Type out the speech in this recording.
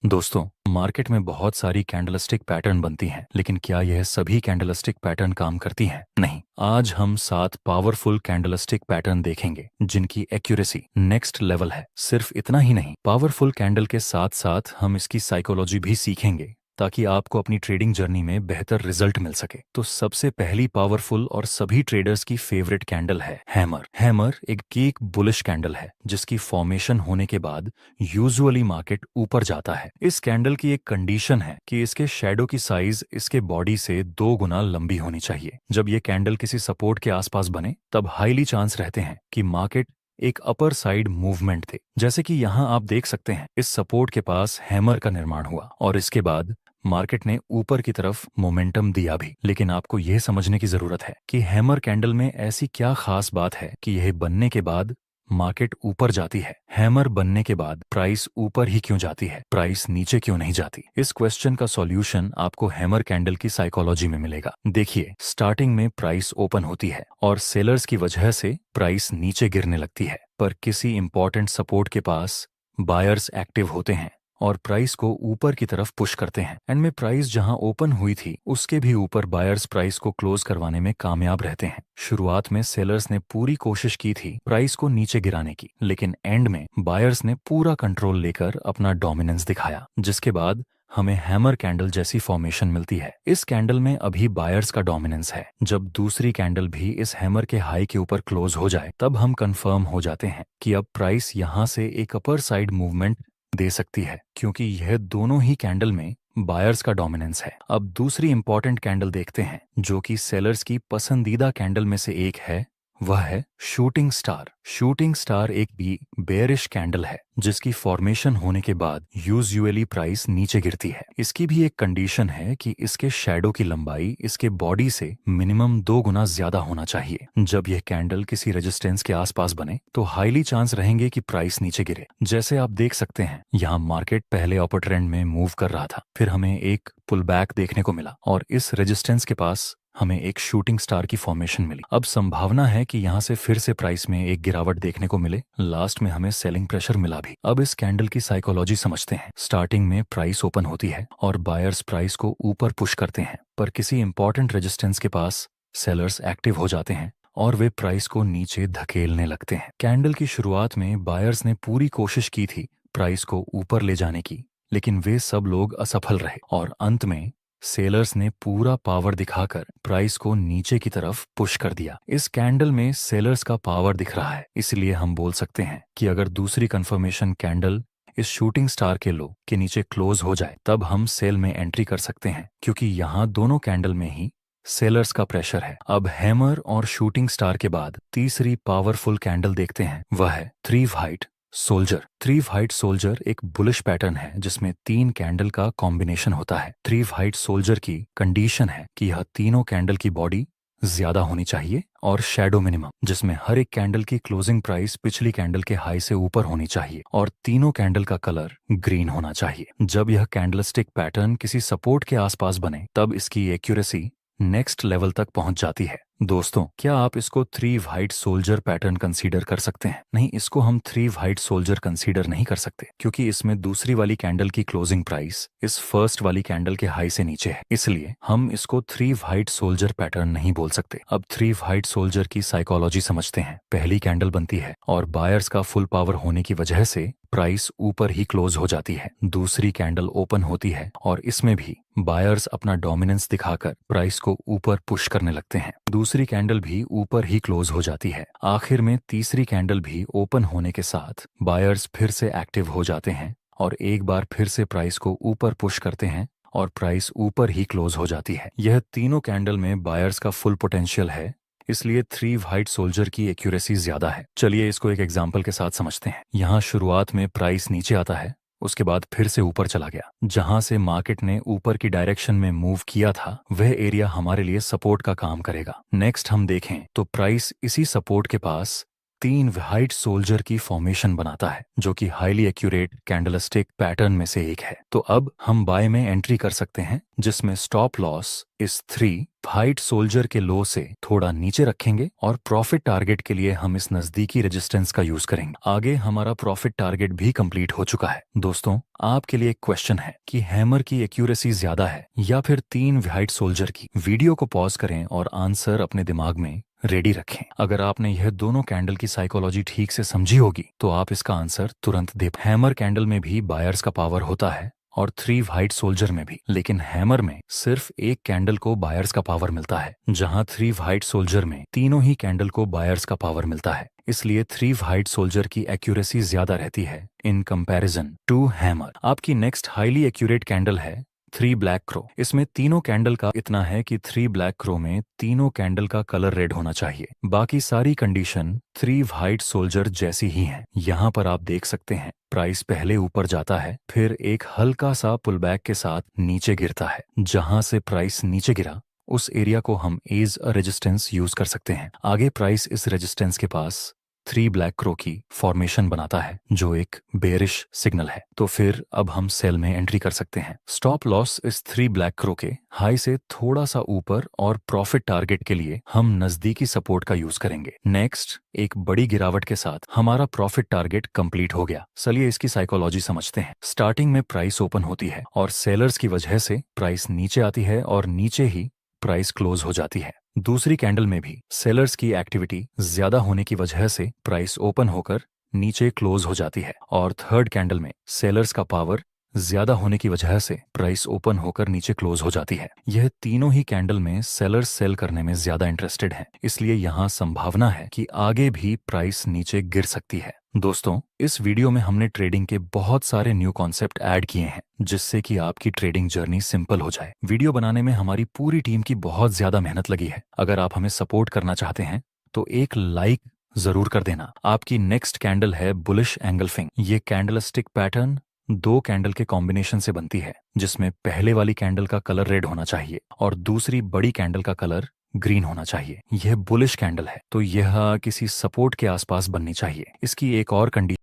दोस्तों, मार्केट में बहुत सारी कैंडलस्टिक पैटर्न बनती हैं, लेकिन क्या यह सभी कैंडलस्टिक पैटर्न काम करती हैं? नहीं। आज हम 7 पावरफुल कैंडलस्टिक पैटर्न देखेंगे जिनकी एक्यूरेसी नेक्स्ट लेवल है। सिर्फ इतना ही नहीं, पावरफुल कैंडल के साथ साथ हम इसकी साइकोलॉजी भी सीखेंगे ताकि आपको अपनी ट्रेडिंग जर्नी में बेहतर रिजल्ट मिल सके। तो सबसे पहली पावरफुल और सभी ट्रेडर्स की फेवरेट कैंडल है हैमर। हैमर एक कीक बुलिश कैंडल है जिसकी फॉर्मेशन होने के बाद यूजुअली मार्केट ऊपर जाता है। इस कैंडल की एक कंडीशन है कि इसके शैडो की साइज इसके बॉडी से 2 गुना लंबी होनी चाहिए। जब ये कैंडल किसी सपोर्ट के आसपास बने तब हाईली चांस रहते हैं कि मार्केट एक अपर साइड मूवमेंट थे। जैसे कि यहाँ आप देख सकते हैं, इस सपोर्ट के पास हैमर का निर्माण हुआ और इसके बाद मार्केट ने ऊपर की तरफ मोमेंटम दिया भी। लेकिन आपको यह समझने की जरूरत है कि हैमर कैंडल में ऐसी क्या खास बात है कि यह बनने के बाद मार्केट ऊपर जाती है। हैमर बनने के बाद प्राइस ऊपर ही क्यों जाती है, प्राइस नीचे क्यों नहीं जाती? इस क्वेश्चन का सॉल्यूशन आपको हैमर कैंडल की साइकोलॉजी में मिलेगा। देखिए, स्टार्टिंग में प्राइस ओपन होती है और सेलर्स की वजह से प्राइस नीचे गिरने लगती है, पर किसी इंपॉर्टेंट सपोर्ट के पास बायर्स एक्टिव होते हैं और प्राइस को ऊपर की तरफ पुश करते हैं। एंड में प्राइस जहां ओपन हुई थी उसके भी ऊपर बायर्स प्राइस को क्लोज करवाने में कामयाब रहते हैं। शुरुआत में सेलर्स ने पूरी कोशिश की थी प्राइस को नीचे गिराने की, लेकिन एंड में बायर्स ने पूरा कंट्रोल लेकर अपना डोमिनेंस दिखाया, जिसके बाद हमें हैमर कैंडल जैसी फॉर्मेशन मिलती है। इस कैंडल में अभी बायर्स का डोमिनेंस है। जब दूसरी कैंडल भी इस हैमर के हाई के ऊपर क्लोज हो जाए तब हम कंफर्म हो जाते हैं कि अब प्राइस यहां से एक अपर साइड मूवमेंट दे सकती है, क्योंकि यह दोनों ही कैंडल में बायर्स का डोमिनेंस है। अब दूसरी इंपॉर्टेंट कैंडल देखते हैं जो कि सेलर्स की पसंदीदा कैंडल में से एक है, वह है शूटिंग स्टार। शूटिंग स्टार एक भी बेयरिश कैंडल है जिसकी फॉर्मेशन होने के बाद यूजुअली प्राइस नीचे गिरती है। इसकी भी एक कंडीशन है कि इसके शैडो की लंबाई इसके बॉडी से मिनिमम 2 गुना ज्यादा होना चाहिए। जब यह कैंडल किसी रेजिस्टेंस के आसपास बने तो हाईली चांस रहेंगे कि प्राइस नीचे गिरे। जैसे आप देख सकते हैं, यहाँ मार्केट पहले अपर ट्रेंड में मूव कर रहा था, फिर हमें एक पुल बैक देखने को मिला और इस रेजिस्टेंस के पास हमें एक शूटिंग स्टार की फॉर्मेशन मिली। अब संभावना है कि यहाँ से फिर से प्राइस में एक गिरावट देखने को मिले। लास्ट में हमें सेलिंग प्रेशर मिला भी। अब इस कैंडल की साइकोलॉजी समझते हैं। स्टार्टिंग में प्राइस ओपन होती है और बायर्स प्राइस को ऊपर पुश करते हैं, पर किसी इंपॉर्टेंट रेजिस्टेंस के पास सेलर्स एक्टिव हो जाते हैं और वे प्राइस को नीचे धकेलने लगते हैं। कैंडल की शुरुआत में बायर्स ने पूरी कोशिश की थी प्राइस को ऊपर ले जाने की, लेकिन वे सब लोग असफल रहे और अंत में सेलर्स ने पूरा पावर दिखाकर प्राइस को नीचे की तरफ पुश कर दिया। इस कैंडल में सेलर्स का पावर दिख रहा है, इसलिए हम बोल सकते हैं कि अगर दूसरी कंफर्मेशन कैंडल इस शूटिंग स्टार के लो के नीचे क्लोज हो जाए तब हम सेल में एंट्री कर सकते हैं, क्योंकि यहाँ दोनों कैंडल में ही सेलर्स का प्रेशर है। अब हैमर और शूटिंग स्टार के बाद तीसरी पावरफुल कैंडल देखते हैं, वह है three white soldier. Three white soldier एक बुलिश पैटर्न है जिसमें 3 कैंडल का कॉम्बिनेशन होता है। थ्री व्हाइट सोल्जर की कंडीशन है कि यह तीनों कैंडल की बॉडी ज्यादा होनी चाहिए और शैडो मिनिमम, जिसमें हर एक कैंडल की क्लोजिंग प्राइस पिछली कैंडल के हाई से ऊपर होनी चाहिए और तीनों कैंडल का कलर ग्रीन होना चाहिए। जब यह कैंडलस्टिक पैटर्न किसी सपोर्ट के आसपास बने तब इसकी एक्यूरेसी नेक्स्ट लेवल तक पहुंच जाती है। दोस्तों, क्या आप इसको three white soldier pattern consider कर सकते हैं? नहीं, इसको हम थ्री व्हाइट सोल्जर कंसीडर नहीं कर सकते, क्योंकि इसमें दूसरी वाली कैंडल की क्लोजिंग प्राइस इस फर्स्ट वाली कैंडल के हाई से नीचे है, इसलिए हम इसको थ्री व्हाइट सोल्जर पैटर्न नहीं बोल सकते। अब थ्री व्हाइट सोल्जर की साइकोलॉजी समझते हैं। पहली कैंडल बनती है और बायर्स का फुल पावर होने की वजह से प्राइस ऊपर ही क्लोज हो जाती है। दूसरी कैंडल ओपन होती है और इसमें भी बायर्स अपना डोमिनेंस दिखाकर प्राइस को ऊपर पुश करने लगते हैं। दूसरी कैंडल भी ऊपर ही क्लोज हो जाती है। आखिर में तीसरी कैंडल भी ओपन होने के साथ बायर्स फिर से एक्टिव हो जाते हैं और एक बार फिर से प्राइस को ऊपर पुश करते हैं और प्राइस ऊपर ही क्लोज हो जाती है। यह तीनों कैंडल में बायर्स का फुल पोटेंशियल है, इसलिए थ्री व्हाइट सोल्जर की एक्यूरेसी ज्यादा है। चलिए इसको एक एग्जाम्पल के साथ समझते हैं। यहाँ शुरुआत में प्राइस नीचे आता है, उसके बाद फिर से ऊपर चला गया। जहां से मार्केट ने ऊपर की डायरेक्शन में मूव किया था वह एरिया हमारे लिए सपोर्ट का काम करेगा। नेक्स्ट हम देखें तो प्राइस इसी सपोर्ट के पास तीन व्हाइट सोल्जर की फॉर्मेशन बनाता है, जो कि हाईली एक्यूरेट कैंडलस्टिक पैटर्न में से एक है। तो अब हम बाय में एंट्री कर सकते हैं, जिसमें स्टॉप लॉस इस 3 व्हाइट सोल्जर के लो से थोड़ा नीचे रखेंगे और प्रॉफिट टारगेट के लिए हम इस नजदीकी रेजिस्टेंस का यूज करेंगे। आगे हमारा प्रॉफिट टारगेट भी कंप्लीट हो चुका है। दोस्तों, आपके लिए एक क्वेश्चन है कि हैमर की एक्यूरेसी ज्यादा है या फिर 3 व्हाइट सोल्जर की? वीडियो को पॉज करें और आंसर अपने दिमाग में रेडी रखें। अगर आपने यह दोनों कैंडल की साइकोलॉजी ठीक से समझी होगी तो आप इसका आंसर तुरंत दे। हैमर कैंडल में भी बायर्स का पावर होता है और 3 व्हाइट सोल्जर में भी, लेकिन हैमर में सिर्फ एक कैंडल को बायर्स का पावर मिलता है, जहां 3 व्हाइट सोल्जर में तीनों ही कैंडल को बायर्स का पावर मिलता है। इसलिए 3 व्हाइट सोल्जर की एक्यूरेसी ज्यादा रहती है इन कंपैरिजन टू हैमर। आपकी नेक्स्ट हाईली एक्यूरेट कैंडल है 3 ब्लैक क्रो। इसमें तीनों कैंडल का इतना है कि 3 ब्लैक क्रो में तीनों कैंडल का कलर रेड होना चाहिए। बाकी सारी कंडीशन 3 व्हाइट सोल्जर जैसी ही हैं। यहाँ पर आप देख सकते हैं प्राइस पहले ऊपर जाता है, फिर एक हल्का सा पुलबैक के साथ नीचे गिरता है। जहां से प्राइस नीचे गिरा उस एरिया को हम एज अ रेजिस्टेंस यूज कर सकते हैं। आगे प्राइस इस रेजिस्टेंस के पास 3 ब्लैक क्रो की फॉर्मेशन बनाता है, जो एक बेरिश सिग्नल है। तो फिर अब हम सेल में एंट्री कर सकते हैं। स्टॉप लॉस इस 3 ब्लैक क्रो के हाई से थोड़ा सा ऊपर और प्रॉफिट टारगेट के लिए हम नजदीकी सपोर्ट का यूज करेंगे। नेक्स्ट, एक बड़ी गिरावट के साथ हमारा प्रॉफिट टारगेट कंप्लीट हो गया। चलिए इसकी साइकोलॉजी समझते हैं। स्टार्टिंग में प्राइस ओपन होती है और सेलर्स की वजह से प्राइस नीचे आती है और नीचे ही प्राइस क्लोज हो जाती है। दूसरी कैंडल में भी सेलर्स की एक्टिविटी ज्यादा होने की वजह से प्राइस ओपन होकर नीचे क्लोज हो जाती है और थर्ड कैंडल में सेलर्स का पावर ज्यादा होने की वजह से प्राइस ओपन होकर नीचे क्लोज हो जाती है। यह तीनों ही कैंडल में सेलर्स सेल करने में ज्यादा इंटरेस्टेड हैं, इसलिए यहाँ संभावना है कि आगे भी प्राइस नीचे गिर सकती है। दोस्तों, इस वीडियो में हमने ट्रेडिंग के बहुत सारे न्यू कॉन्सेप्ट ऐड किए हैं, जिससे कि आपकी ट्रेडिंग जर्नी सिंपल हो जाए। वीडियो बनाने में हमारी पूरी टीम की बहुत ज्यादा मेहनत लगी है। अगर आप हमें सपोर्ट करना चाहते हैं तो एक लाइक जरूर कर देना। आपकी नेक्स्ट कैंडल है बुलिश एंगल्फिंग। ये कैंडलस्टिक पैटर्न 2 कैंडल के कॉम्बिनेशन से बनती है, जिसमें पहले वाली कैंडल का कलर रेड होना चाहिए और दूसरी बड़ी कैंडल का कलर ग्रीन होना चाहिए। यह बुलिश कैंडल है, तो यह किसी सपोर्ट के आसपास बननी चाहिए। इसकी एक और कंडीशन